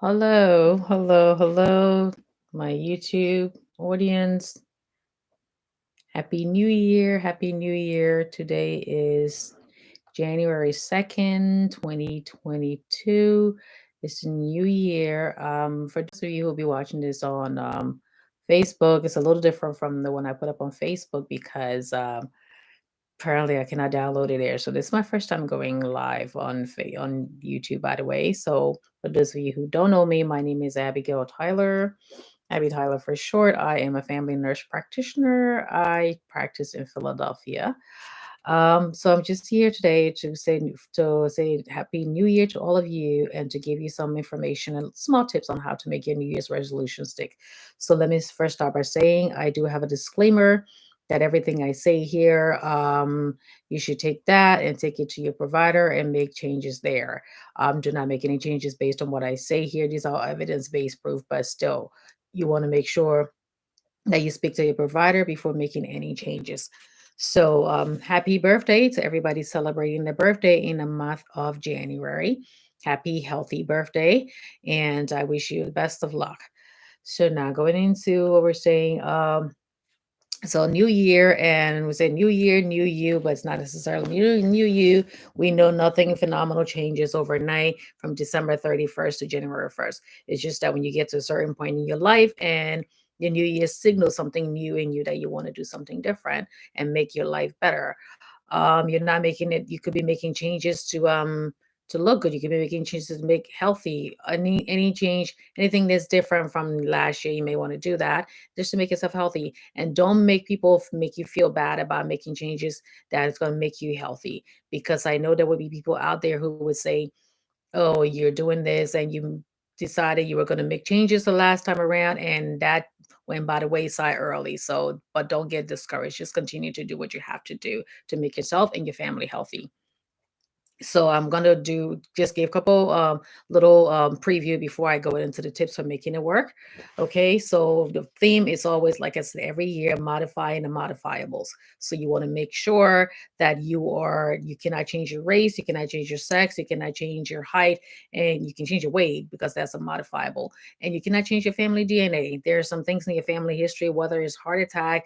Hello, hello, hello, my YouTube audience. Happy New Year. Happy New Year. Today is January 2nd, 2022. It's a new year. For those of you who will be watching this on Facebook, it's a little different from the one I put up on Facebook because apparently I cannot download it there. So this is my first time going live on YouTube, by the way. So for those of you who don't know me, my name is Abigail Tyler. Abby Tyler for short. I am a family nurse practitioner. I practice in Philadelphia. So I'm just here today to say Happy New Year to all of you and to give you some information and small tips on how to make your New Year's resolution stick. So let me first start by saying I do have a disclaimer that everything I say here, you should take that and take it to your provider and make changes there. Do not make any changes based on what I say here. These are evidence-based proof, but still, you want to make sure that you speak to your provider before making any changes. So, happy birthday to everybody celebrating their birthday in the month of January. Happy, healthy birthday, and I wish you the best of luck. So, now going into what we're saying, so new year, and we say new year, new you, but it's not necessarily new you. We know nothing phenomenal changes overnight from December 31st to January 1st. It's just that when you get to a certain point in your life and your new year signals something new in you that you want to do something different and make your life better. You're not making it, you could be making changes to look good. You could be making changes to make healthy. Any change, anything that's different from last year, you may want to do that just to make yourself healthy. And don't make people make you feel bad about making changes that is going to make you healthy. Because I know there will be people out there who would say, "Oh, you're doing this, and you decided you were going to make changes the last time around, and that went by the wayside early." So, but don't get discouraged. Just continue to do what you have to do to make yourself and your family healthy. So I'm gonna do just give a couple little preview before I go into the tips for making it work. Okay, so the theme is always, like I said, every year modifying the modifiables. So you want to make sure that you cannot change your race, you cannot change your sex, you cannot change your height, and you can change your weight because that's a modifiable. And you cannot change your family DNA. There are some things in your family history, whether it's heart attack,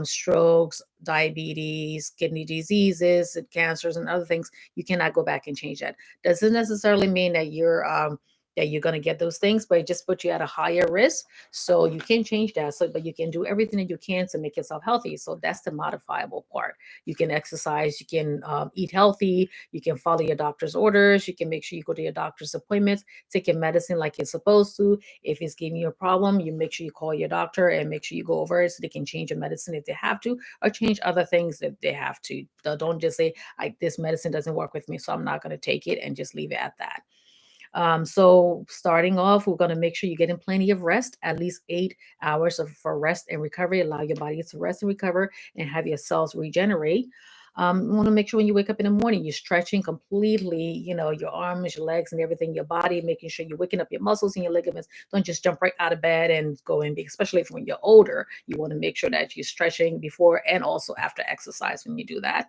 strokes, diabetes, kidney diseases, and cancers, and other things. You cannot go back and change that. Doesn't necessarily mean that you're going to get those things, but it just puts you at a higher risk. So you can change that. So, but you can do everything that you can to make yourself healthy. So that's the modifiable part. You can exercise, you can eat healthy, you can follow your doctor's orders, you can make sure you go to your doctor's appointments, take your medicine like you're supposed to. If it's giving you a problem, you make sure you call your doctor and make sure you go over it so they can change your medicine if they have to, or change other things that they have to. Don't just say, this medicine doesn't work with me, so I'm not going to take it, and just leave it at that. So starting off, we're going to make sure you're getting plenty of rest, at least 8 hours for rest and recovery. Allow your body to rest and recover and have your cells regenerate. You want to make sure when you wake up in the morning, you're stretching completely, your arms, your legs, and everything, your body, making sure you're waking up your muscles and your ligaments. Don't just jump right out of bed and go in, especially if when you're older. You want to make sure that you're stretching before and also after exercise when you do that.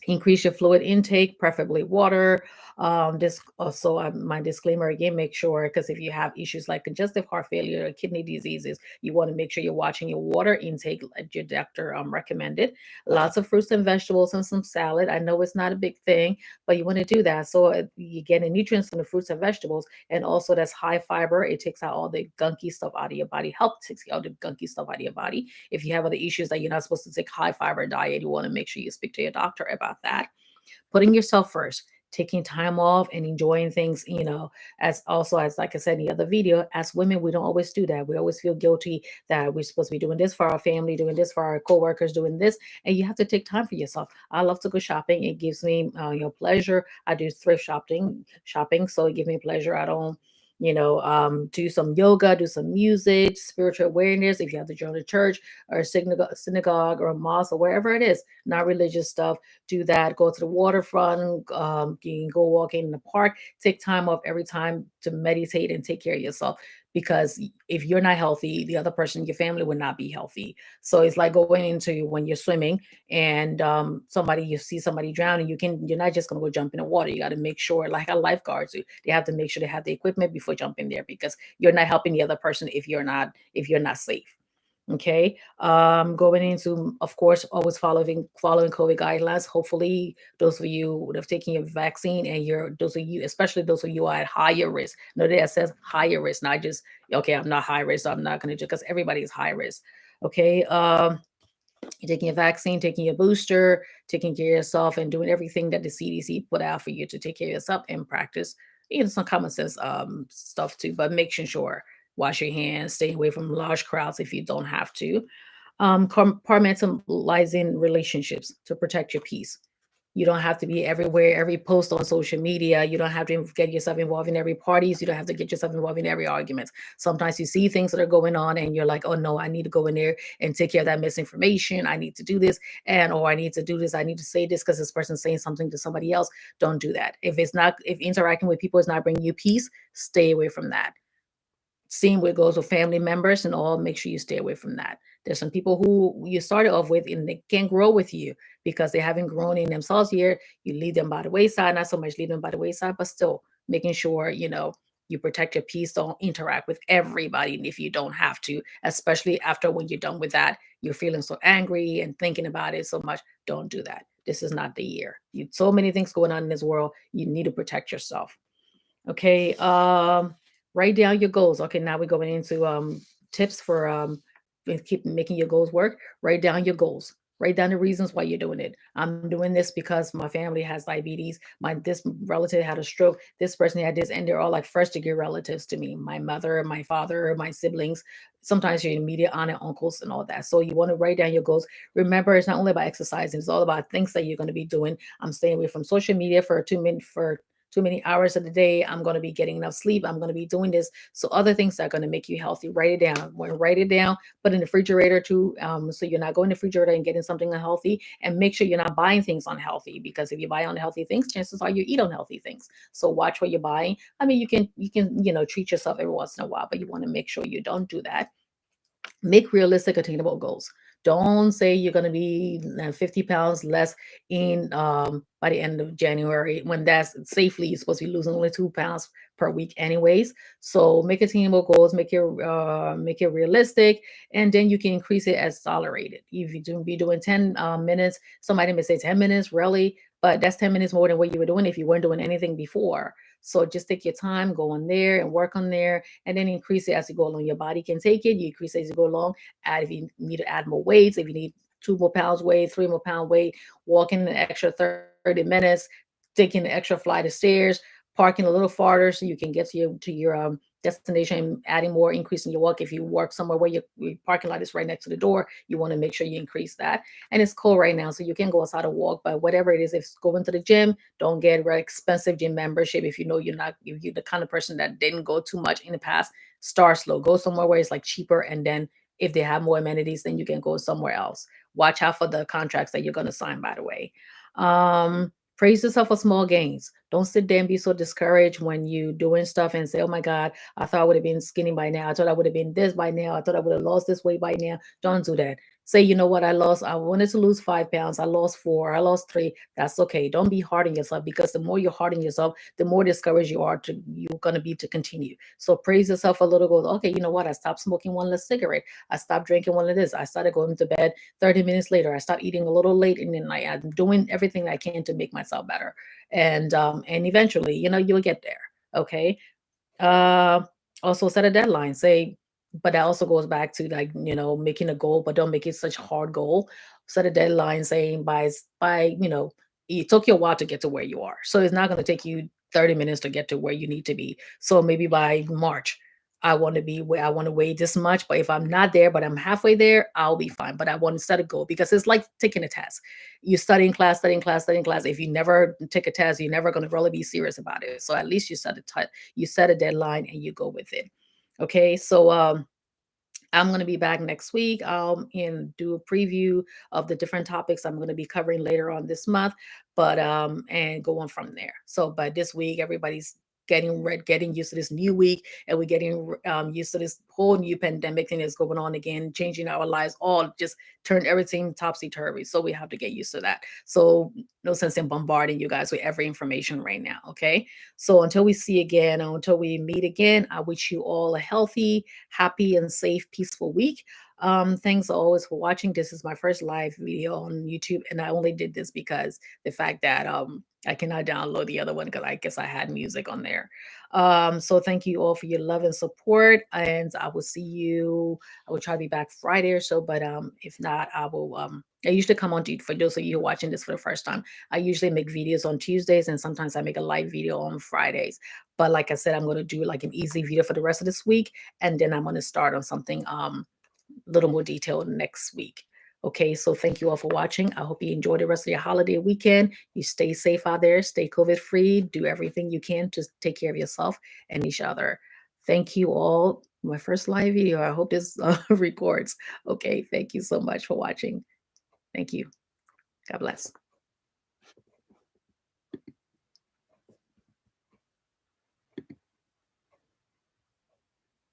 Increase your fluid intake, preferably water. This also, my disclaimer again, make sure, because if you have issues like congestive heart failure or kidney diseases, you want to make sure you're watching your water intake like your doctor recommended. Lots of fruits and vegetables and some salad. I know it's not a big thing, but you want to do that. So you get the nutrients from the fruits and vegetables, and also that's high fiber. It takes out all the gunky stuff out of your body, help take out the gunky stuff out of your body. If you have other issues that you're not supposed to take high fiber diet, you want to make sure you speak to your doctor about that. Putting yourself first, taking time off and enjoying things, as also, as like I said in the other video, as women, we don't always do that. We always feel guilty that we're supposed to be doing this for our family, doing this for our coworkers, doing this, and you have to take time for yourself. I love to go shopping. It gives me pleasure. I do thrift shopping, so it gives me pleasure. I don't do some yoga, do some music, spiritual awareness. If you have to join a church or a synagogue or a mosque or wherever it is, not religious stuff, do that. Go to the waterfront. You can go walking in the park. Take time off every time to meditate and take care of yourself. because if you're not healthy, the other person, your family, will not be healthy. So it's like going into when you're swimming and somebody, you see somebody drowning, you're not just going to go jump in the water. You got to make sure, like a lifeguards do, they have to make sure they have the equipment before jumping there, because you're not helping the other person if you're not safe. Okay. Going into, of course, always following COVID guidelines. Hopefully, those of you would have taken your vaccine, and those of you, especially those of you who are at higher risk. No, that says higher risk, not just okay. I'm not high risk, so I'm not going to, because everybody is high risk. Okay. You're taking your vaccine, taking your booster, taking care of yourself, and doing everything that the CDC put out for you to take care of yourself and practice, some common sense stuff too, but making sure wash your hands, stay away from large crowds if you don't have to. Compartmentalizing relationships to protect your peace. You don't have to be everywhere, every post on social media. You don't have to get yourself involved in every parties. You don't have to get yourself involved in every argument. Sometimes you see things that are going on and you're like, oh no, I need to go in there and take care of that misinformation. I need to do this, or I need to do this. I need to say this because this person's saying something to somebody else. Don't do that. If interacting with people is not bringing you peace, stay away from that. Seeing what goes with family members and all, make sure you stay away from that. There's some people who you started off with and they can't grow with you because they haven't grown in themselves here. You leave them by the wayside, not so much leave them by the wayside, but still making sure, you protect your peace. Don't interact with everybody if you don't have to, especially after when you're done with that, you're feeling so angry and thinking about it so much. Don't do that. This is not the year. So many things going on in this world. You need to protect yourself. Okay. Write down your goals. Okay, now we're going into tips for keep making your goals work. Write down your goals. Write down the reasons why you're doing it. I'm doing this because my family has diabetes. My this relative had a stroke. This person had this, and they're all like first degree relatives to me. My mother, my father, my siblings. Sometimes your immediate aunt and uncles and all that. So you want to write down your goals. Remember, it's not only about exercising; it's all about things that you're going to be doing. I'm staying away from social media for 2 minutes for too many hours of the day. I'm going to be getting enough sleep. I'm going to be doing this. So other things that are going to make you healthy. Write it down. When write it down, put in the refrigerator too. So you're not going to the refrigerator and getting something unhealthy. And make sure you're not buying things unhealthy, because if you buy unhealthy things, chances are you eat unhealthy things. So watch what you're buying. I mean, you can treat yourself every once in a while, but you want to make sure you don't do that. Make realistic, attainable goals. Don't say you're going to be 50 pounds less in by the end of January, when that's safely you're supposed to be losing only 2 pounds per week anyways. So make attainable goals, make it realistic, and then you can increase it as tolerated. If you do be doing 10 minutes, somebody may say 10 minutes, really, but that's 10 minutes more than what you were doing if you weren't doing anything before. So just take your time, go on there and work on there, and then increase it as you go along. Your body can take it. You increase it as you go along. Add if you need to add more weights, if you need 2 more pounds weight, 3 more pound weight, walking an extra 30 minutes, taking an extra flight of stairs, parking a little farther so you can get to your destination, adding more, increasing your walk. If you work somewhere where your parking lot is right next to the door, you want to make sure you increase that. And it's cold right now, so you can go outside and walk. But whatever it is, if it's going to the gym, don't get a very expensive gym membership. If you're the kind of person that didn't go too much in the past, start slow. Go somewhere where it's like cheaper, and then if they have more amenities, then you can go somewhere else. Watch out for the contracts that you're going to sign, by the way. Praise yourself for small gains. Don't sit there and be so discouraged when you doing stuff and say, oh my God, I thought I would have been skinny by now. I thought I would have been this by now. I thought I would have lost this weight by now. Don't do that. Say, you know what, I wanted to lose 5 pounds. I lost four, I lost three. That's okay. Don't be hard on yourself, because the more you're hard on yourself, the more discouraged you're gonna be to continue. So praise yourself a little, go, okay, you know what? I stopped smoking one less cigarette. I stopped drinking one of this. I started going to bed 30 minutes later. I stopped eating a little late in the night. I'm doing everything I can to make myself better. And eventually, you'll get there. Okay. Uh, Also set a deadline. Say, but that also goes back to, like, making a goal, but don't make it such a hard goal. Set a deadline saying by it took you a while to get to where you are. So it's not going to take you 30 minutes to get to where you need to be. So maybe by March, I want to be where I want to weigh this much. But if I'm not there, but I'm halfway there, I'll be fine. But I want to set a goal, because it's like taking a test. You studying class, studying class, studying class. If you never take a test, you're never going to really be serious about it. So at least you set a deadline and you go with it. Okay. So I'm going to be back next week and do a preview of the different topics I'm going to be covering later on this month, but and go on from there. So by this week, everybody's getting used to this new week, and we're getting used to this whole new pandemic thing that's going on again, changing our lives, all just turned everything topsy-turvy. So we have to get used to that. So no sense in bombarding you guys with every information right now. Okay. So until we see again, or until we meet again, I wish you all a healthy, happy, and safe, peaceful week. Thanks always for watching. This is my first live video on YouTube, and I only did this because the fact that I cannot download the other one because I guess I had music on there. So thank you all for your love and support, and I will see you. I will try to be back Friday or so, but if not, I will. I usually come on to, for those of you who are watching this for the first time, I usually make videos on Tuesdays, and sometimes I make a live video on Fridays. But like I said, I'm going to do like an easy video for the rest of this week, and then I'm going to start on something little more detail next week. Okay, so thank you all for watching. I hope you enjoy the rest of your holiday weekend. You stay safe out there, stay COVID free, do everything you can to take care of yourself and each other. Thank you all. My first live video. I hope this records. Okay, thank you so much for watching. Thank you. God bless.